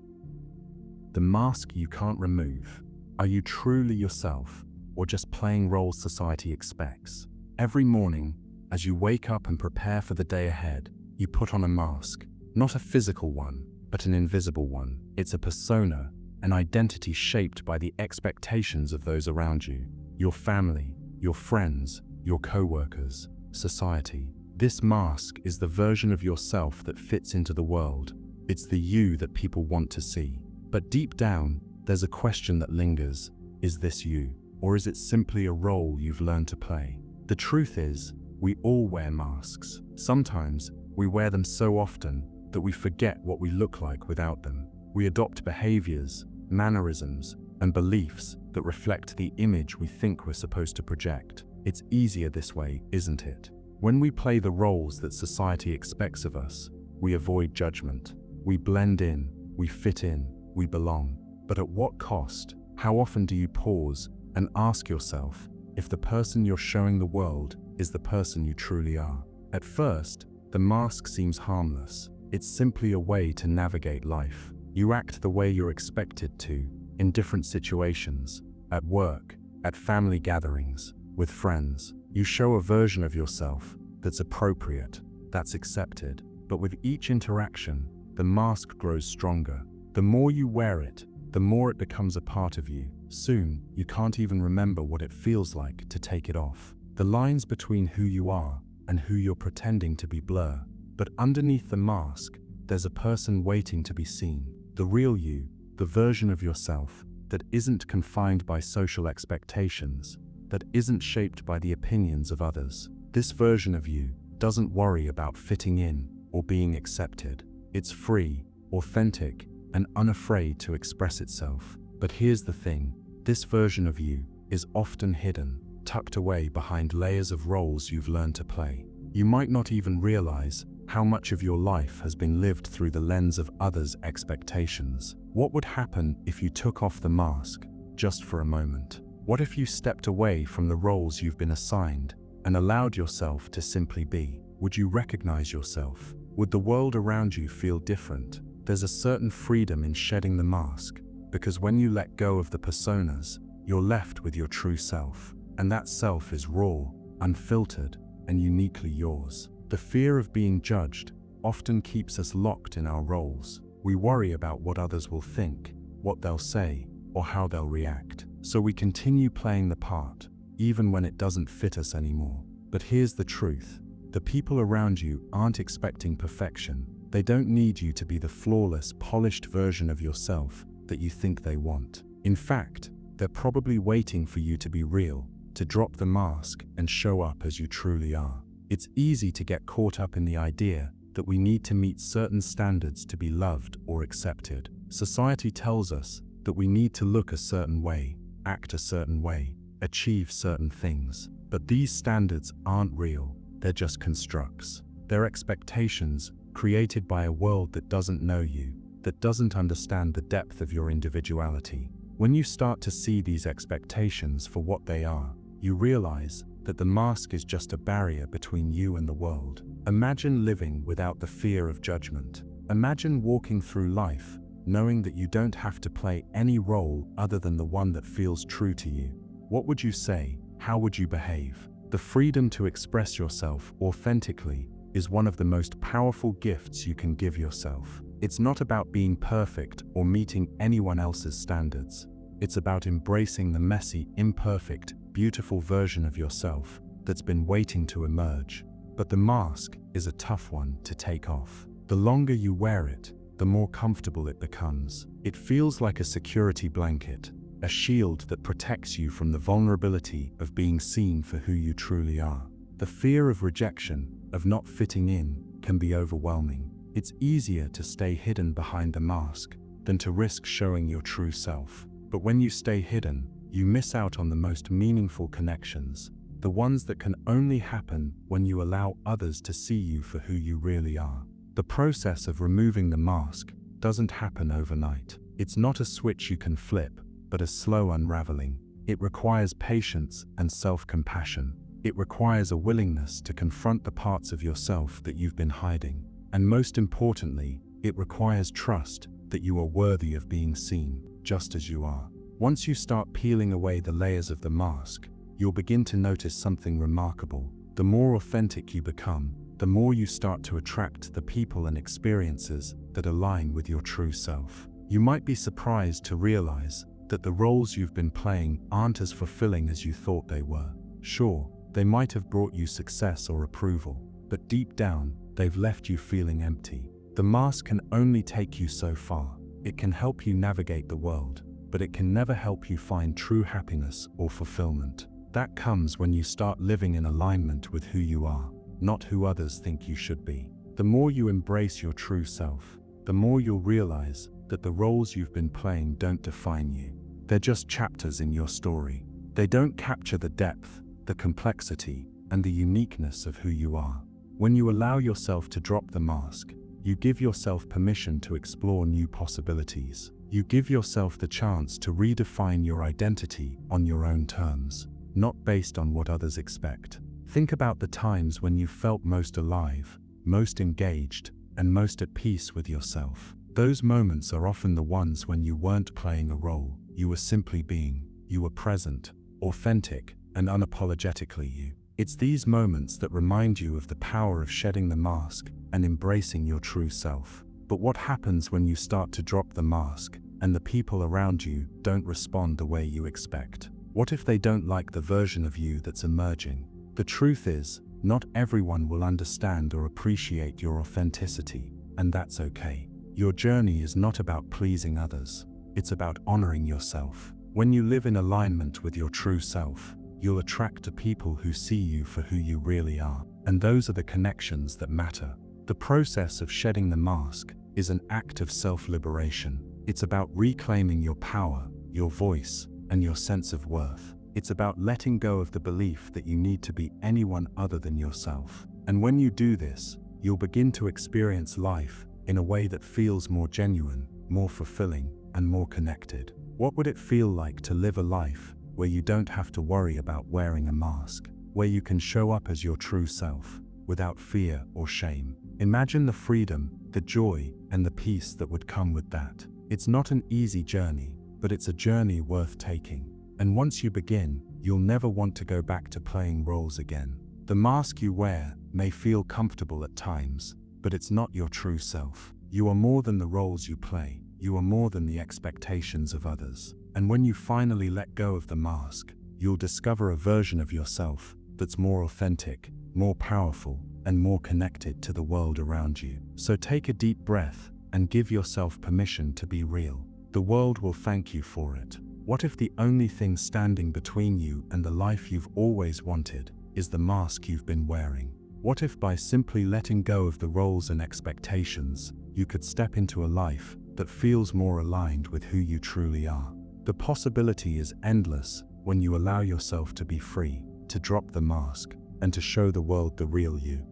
The mask you can't remove. Are you truly yourself, or just playing roles society expects? Every morning, as you wake up and prepare for the day ahead, you put on a mask. Not a physical one, but an invisible one. It's a persona, an identity shaped by the expectations of those around you. Your family, your friends, your co-workers, society. This mask is the version of yourself that fits into the world. It's the you that people want to see. But deep down, there's a question that lingers. Is this you? Or is it simply a role you've learned to play? The truth is, we all wear masks. Sometimes, we wear them so often that we forget what we look like without them. We adopt behaviors, mannerisms, and beliefs that reflect the image we think we're supposed to project. It's easier this way, isn't it? When we play the roles that society expects of us, we avoid judgment. We blend in, we fit in, we belong. But at what cost? How often do you pause and ask yourself if the person you're showing the world is the person you truly are? At first, the mask seems harmless. It's simply a way to navigate life. You act the way you're expected to, in different situations, at work, at family gatherings, with friends. You show a version of yourself that's appropriate, that's accepted. But with each interaction, the mask grows stronger. The more you wear it, the more it becomes a part of you. Soon, you can't even remember what it feels like to take it off. The lines between who you are and who you're pretending to be blur. But underneath the mask, there's a person waiting to be seen. The real you, the version of yourself that isn't confined by social expectations, that isn't shaped by the opinions of others. This version of you doesn't worry about fitting in or being accepted. It's free, authentic, and unafraid to express itself. But here's the thing, this version of you is often hidden, tucked away behind layers of roles you've learned to play. You might not even realize how much of your life has been lived through the lens of others' expectations. What would happen if you took off the mask, just for a moment? What if you stepped away from the roles you've been assigned and allowed yourself to simply be? Would you recognize yourself? Would the world around you feel different? There's a certain freedom in shedding the mask, because when you let go of the personas, you're left with your true self. And that self is raw, unfiltered, and uniquely yours. The fear of being judged often keeps us locked in our roles. We worry about what others will think, what they'll say, or how they'll react. So we continue playing the part, even when it doesn't fit us anymore. But here's the truth. The people around you aren't expecting perfection. They don't need you to be the flawless, polished version of yourself that you think they want. In fact, they're probably waiting for you to be real, to drop the mask and show up as you truly are. It's easy to get caught up in the idea that we need to meet certain standards to be loved or accepted. Society tells us that we need to look a certain way, act a certain way, achieve certain things. But these standards aren't real, they're just constructs. They're expectations created by a world that doesn't know you, that doesn't understand the depth of your individuality. When you start to see these expectations for what they are, you realize that the mask is just a barrier between you and the world. Imagine living without the fear of judgment. Imagine walking through life knowing that you don't have to play any role other than the one that feels true to you. What would you say? How would you behave? The freedom to express yourself authentically is one of the most powerful gifts you can give yourself. It's not about being perfect or meeting anyone else's standards. It's about embracing the messy, imperfect, beautiful version of yourself that's been waiting to emerge. But the mask is a tough one to take off. The longer you wear it, the more comfortable it becomes. It feels like a security blanket, a shield that protects you from the vulnerability of being seen for who you truly are. The fear of rejection, of not fitting in, can be overwhelming. It's easier to stay hidden behind the mask than to risk showing your true self. But when you stay hidden, you miss out on the most meaningful connections, the ones that can only happen when you allow others to see you for who you really are. The process of removing the mask doesn't happen overnight. It's not a switch you can flip, but a slow unraveling. It requires patience and self-compassion. It requires a willingness to confront the parts of yourself that you've been hiding. And most importantly, it requires trust that you are worthy of being seen, just as you are. Once you start peeling away the layers of the mask, you'll begin to notice something remarkable. The more authentic you become, the more you start to attract the people and experiences that align with your true self. You might be surprised to realize that the roles you've been playing aren't as fulfilling as you thought they were. Sure, they might have brought you success or approval, but deep down, they've left you feeling empty. The mask can only take you so far. It can help you navigate the world, but it can never help you find true happiness or fulfillment. That comes when you start living in alignment with who you are, not who others think you should be. The more you embrace your true self, the more you'll realize that the roles you've been playing don't define you. They're just chapters in your story. They don't capture the depth, the complexity, and the uniqueness of who you are. When you allow yourself to drop the mask, you give yourself permission to explore new possibilities. You give yourself the chance to redefine your identity on your own terms, not based on what others expect. Think about the times when you felt most alive, most engaged, and most at peace with yourself. Those moments are often the ones when you weren't playing a role, you were simply being, you were present, authentic, and unapologetically you. It's these moments that remind you of the power of shedding the mask and embracing your true self. But what happens when you start to drop the mask and the people around you don't respond the way you expect? What if they don't like the version of you that's emerging? The truth is, not everyone will understand or appreciate your authenticity, and that's okay. Your journey is not about pleasing others. It's about honoring yourself. When you live in alignment with your true self, you'll attract the people who see you for who you really are. And those are the connections that matter. The process of shedding the mask is an act of self-liberation. It's about reclaiming your power, your voice, and your sense of worth. It's about letting go of the belief that you need to be anyone other than yourself. And when you do this, you'll begin to experience life in a way that feels more genuine, more fulfilling, and more connected. What would it feel like to live a life where you don't have to worry about wearing a mask, where you can show up as your true self without fear or shame? Imagine the freedom, the joy, and the peace that would come with that. It's not an easy journey, but it's a journey worth taking. And once you begin, you'll never want to go back to playing roles again. The mask you wear may feel comfortable at times, but it's not your true self. You are more than the roles you play. You are more than the expectations of others. And when you finally let go of the mask, you'll discover a version of yourself that's more authentic, more powerful, and more connected to the world around you. So take a deep breath and give yourself permission to be real. The world will thank you for it. What if the only thing standing between you and the life you've always wanted is the mask you've been wearing? What if by simply letting go of the roles and expectations, you could step into a life that feels more aligned with who you truly are? The possibility is endless when you allow yourself to be free, to drop the mask, and to show the world the real you.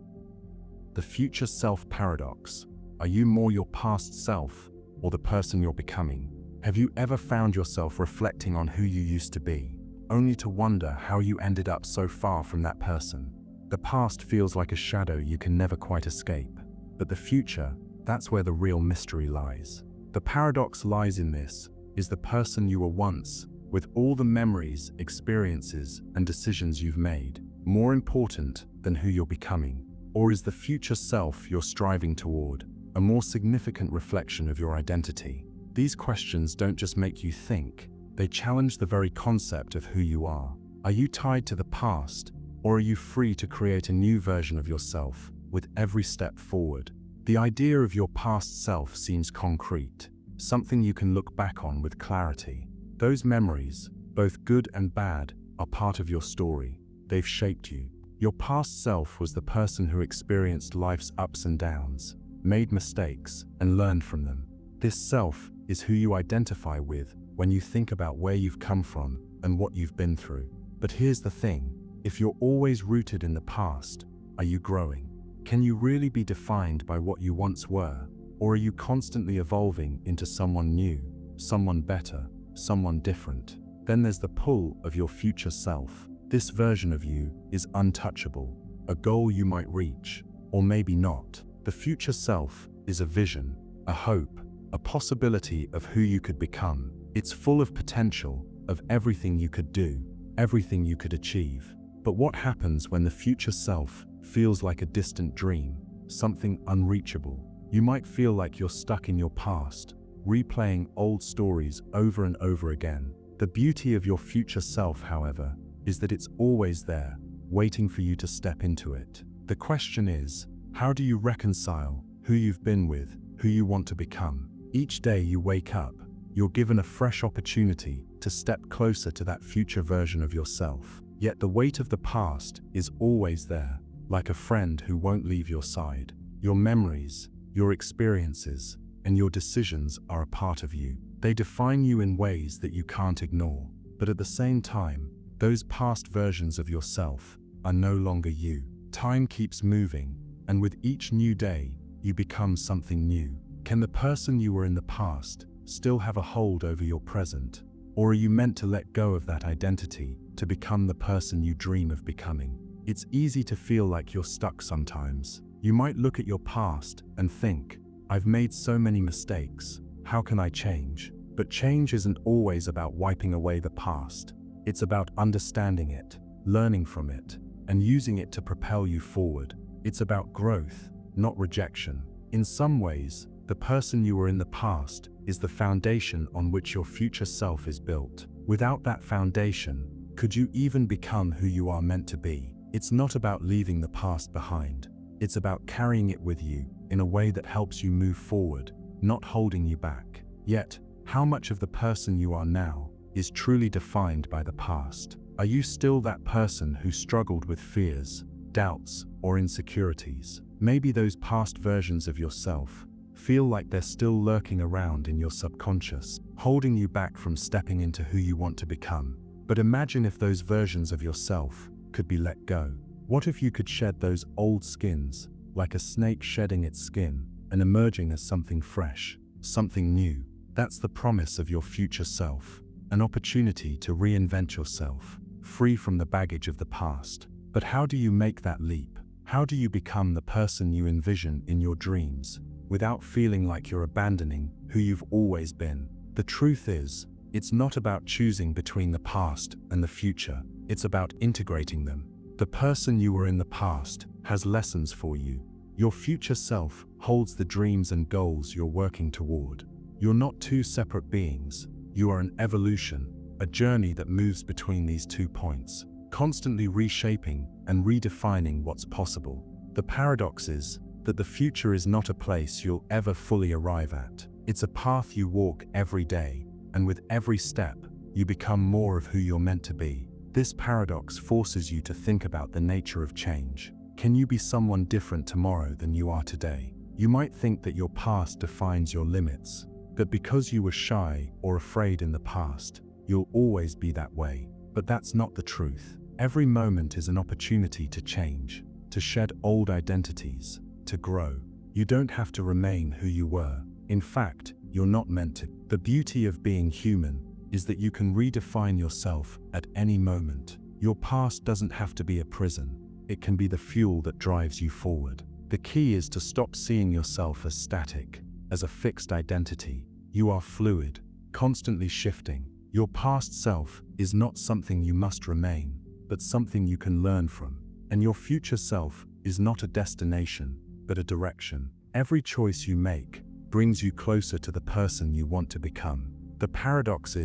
The future self paradox. Are you more your past self or the person you're becoming? Have you ever found yourself reflecting on who you used to be, only to wonder how you ended up so far from that person? The past feels like a shadow you can never quite escape, but the future, that's where the real mystery lies. The paradox lies in this: is the person you were once, with all the memories, experiences, and decisions you've made, more important than who you're becoming? Or is the future self you're striving toward a more significant reflection of your identity? These questions don't just make you think, they challenge the very concept of who you are. Are you tied to the past, or are you free to create a new version of yourself with every step forward? The idea of your past self seems concrete, something you can look back on with clarity. Those memories, both good and bad, are part of your story. They've shaped you. Your past self was the person who experienced life's ups and downs, made mistakes, and learned from them. This self is who you identify with when you think about where you've come from and what you've been through. But here's the thing: if you're always rooted in the past, are you growing? Can you really be defined by what you once were? Or are you constantly evolving into someone new, someone better, someone different? Then there's the pull of your future self. This version of you is untouchable, a goal you might reach, or maybe not. The future self is a vision, a hope, a possibility of who you could become. It's full of potential, of everything you could do, everything you could achieve. But what happens when the future self feels like a distant dream, something unreachable? You might feel like you're stuck in your past, replaying old stories over and over again. The beauty of your future self, however, is that it's always there, waiting for you to step into it. The question is, how do you reconcile who you've been with, who you want to become? Each day you wake up, you're given a fresh opportunity to step closer to that future version of yourself. Yet the weight of the past is always there, like a friend who won't leave your side. Your memories, your experiences, and your decisions are a part of you. They define you in ways that you can't ignore. But at the same time, those past versions of yourself are no longer you. Time keeps moving, and with each new day, you become something new. Can the person you were in the past still have a hold over your present? Or are you meant to let go of that identity to become the person you dream of becoming? It's easy to feel like you're stuck sometimes. You might look at your past and think, I've made so many mistakes. How can I change? But change isn't always about wiping away the past. It's about understanding it, learning from it, and using it to propel you forward. It's about growth, not rejection. In some ways, the person you were in the past is the foundation on which your future self is built. Without that foundation, could you even become who you are meant to be? It's not about leaving the past behind. It's about carrying it with you in a way that helps you move forward, not holding you back. Yet, how much of the person you are now is truly defined by the past? Are you still that person who struggled with fears, doubts, or insecurities? Maybe those past versions of yourself feel like they're still lurking around in your subconscious, holding you back from stepping into who you want to become. But imagine if those versions of yourself could be let go. What if you could shed those old skins, like a snake shedding its skin and emerging as something fresh, something new? That's the promise of your future self, an opportunity to reinvent yourself, free from the baggage of the past. But how do you make that leap? How do you become the person you envision in your dreams, without feeling like you're abandoning who you've always been? The truth is, it's not about choosing between the past and the future. It's about integrating them. The person you were in the past has lessons for you. Your future self holds the dreams and goals you're working toward. You're not two separate beings. You are an evolution, a journey that moves between these 2 points, constantly reshaping and redefining what's possible. The paradox is that the future is not a place you'll ever fully arrive at. It's a path you walk every day, and with every step, you become more of who you're meant to be. This paradox forces you to think about the nature of change. Can you be someone different tomorrow than you are today? You might think that your past defines your limits, that because you were shy or afraid in the past, you'll always be that way. But that's not the truth. Every moment is an opportunity to change, to shed old identities, to grow. You don't have to remain who you were. In fact, you're not meant to. The beauty of being human is that you can redefine yourself at any moment. Your past doesn't have to be a prison. It can be the fuel that drives you forward. The key is to stop seeing yourself as static, as a fixed identity. You are fluid, constantly shifting. Your past self is not something you must remain, but something you can learn from. And your future self is not a destination, but a direction. Every choice you make brings you closer to the person you want to become. The paradox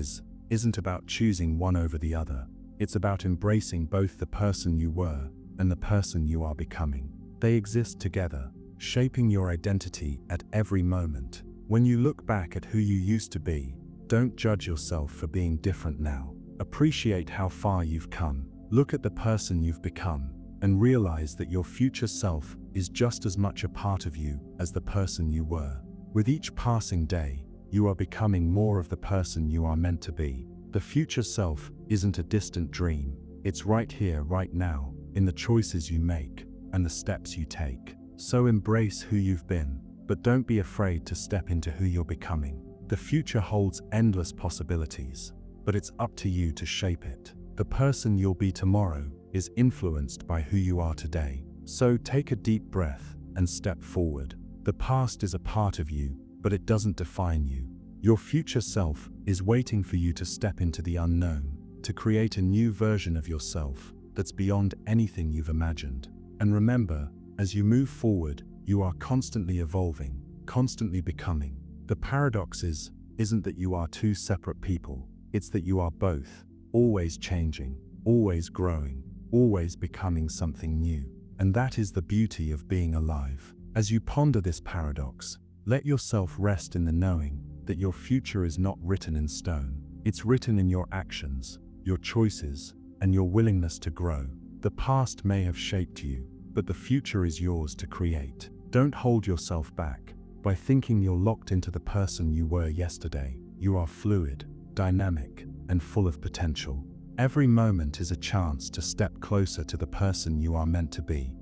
isn't about choosing one over the other. It's about embracing both the person you were and the person you are becoming. They exist together, shaping your identity at every moment. When you look back at who you used to be, don't judge yourself for being different now. Appreciate how far you've come. Look at the person you've become and realize that your future self is just as much a part of you as the person you were. With each passing day, you are becoming more of the person you are meant to be. The future self isn't a distant dream. It's right here, right now, in the choices you make and the steps you take. So embrace who you've been, but don't be afraid to step into who you're becoming. The future holds endless possibilities, but it's up to you to shape it. The person you'll be tomorrow is influenced by who you are today. So take a deep breath and step forward. The past is a part of you, but it doesn't define you. Your future self is waiting for you to step into the unknown, to create a new version of yourself that's beyond anything you've imagined. And remember, as you move forward, you are constantly evolving, constantly becoming. The paradox isn't that you are two separate people. It's that you are both, always changing, always growing, always becoming something new. And that is the beauty of being alive. As you ponder this paradox, let yourself rest in the knowing that your future is not written in stone. It's written in your actions, your choices, and your willingness to grow. The past may have shaped you, but the future is yours to create. Don't hold yourself back by thinking you're locked into the person you were yesterday. You are fluid, dynamic, and full of potential. Every moment is a chance to step closer to the person you are meant to be.